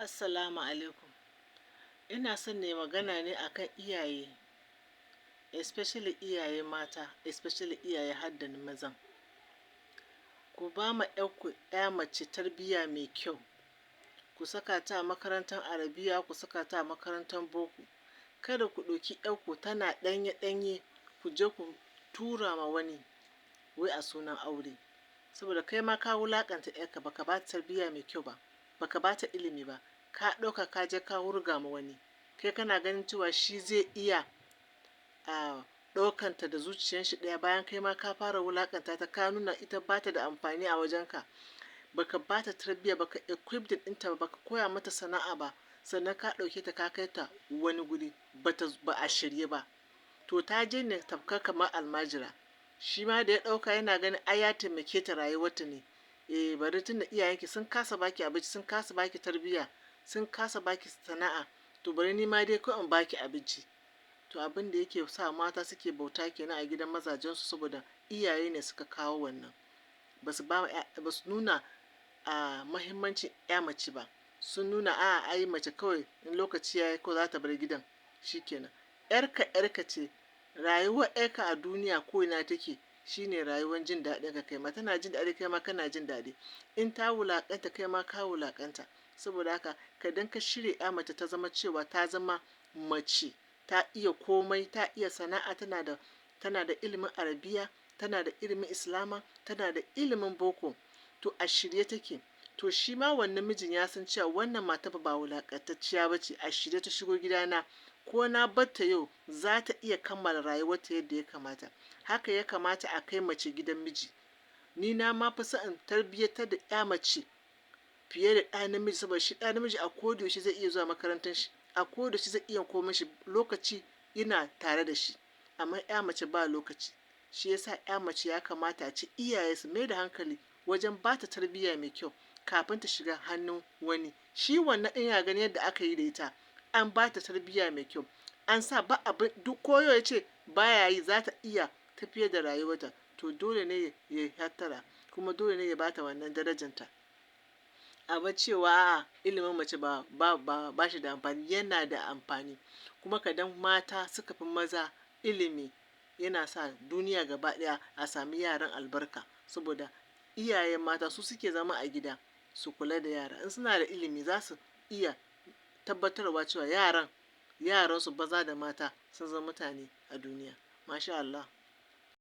Assalamu alaikum. Ina son ne magana ne akan iyaye, especially iyaye mata, especially iyaye hadda na mazan. Ku ba ma ‘yarku ‘ya mace tarbiyya mai kyau. Ku saka ta a makarantar Arabiya, ku saka ta a makarantar boko. Kada ku ɗauki ‘yarku tana ɗanye-ɗanye ku je ku tura ma wani wai a sunan aure. Saboda kai ma ka wulaƙanta ‘yarka ba ka ba ta tarbiyya mai kyau ba, ba ka ba ta ilimi ba, ka ɗauka ka je ka wurga ma wani. Kai kana ganin cewa shi zai iya ɗaukanta da zuciyan shi ɗaya, bayan kai ma ka fara wulaƙanta ta, ka nuna ita ba ta da amfani a wajenka. Ba ka ba ta tarbiyya, ba ka equip ɗinta ba, ba ka koya mata sana'a ba, sannan ka ɗauke ta ka kai ta wani guri ba a shirye ba. To ta je ne tamkar kamar almajira. Shi ma da ya ɗauka yana ganin ai ya taimake ta rayuwarta ne. Bari tunda iyayenki sun kasa baki abinci, sun kasa baki tarbiyya, sun kasa baki sana'a, to bari ni ma dai kawai in baki abinci. To abin da yake sa mata suke bauta kenan a gidan mazajensu, saboda iyaye ne suka kawo wannan. Ba su nuna muhimmancin ‘ya mace ba. Sun nuna ai mace kawai in lokaci ya yi ko za ta bar gidan shi kenan. ‘Yarka ‘yarka ce. Rayuwar ‘yarka a duniya ko ina take shine rayuwar jin daɗinka kai ma. Tana jin daɗi kai ma kana jin daɗi. In ta wulaƙanta kai ma ka wulaƙanta. Saboda haka idan ka shirya ‘ya mace ta zama cewa ta zama mace, ta iya komai, ta iya sana'a, tana da ilimin Arabiya, tana da ilimin Islama, tana da ilimin boko, to a shirye take. To shi ma wannan mijin ya san cewa wannan matar ba wulaƙantacciya ba ce, a shirye ta shigo gidana. Ko na bar ta yau za ta iya kammala rayuwarta yadda ya kamata. Haka ya kamata a kai mace gidan miji. Ni na ma fi son in tarbiyyantar da ‘ya mace fiye da ɗa namiji, saboda shi ɗa namiji a koda yaushe zai iya zuwa makarantar shi, a koda yaushe zai iya komai shi, lokaci yana tare da shi. Amma ‘ya mace ba lokaci. Shi ya sa ‘ya mace ya kamata a ce iyaye su mai da hankali wajen ba ta tarbiyya mai kyau kafin ta shiga hannun wani. Shi wannan ɗin yana ganin yadda aka yi da ita, an ba ta tarbiyya mai kyau, an sa ba abin duk ko yau ya ce ba ya yi, za ta iya tafiyar da rayuwarta. To dole ne ya yi hattara, kuma dole ne ya ba ta wannan darajanta. A bar cewa ilimin mace ba shi da amfani, yana da amfani. Kuma kadan mata suka fi maza ilimi, yana sa duniya gaba ɗaya a sami yaran albarka. Saboda iyaye mata su suke zama a gida su kula da yara. In suna da ilimi za su iya tabbatarwa cewa yaransu maza da mata sun zama mutane a duniya. Masha Allah.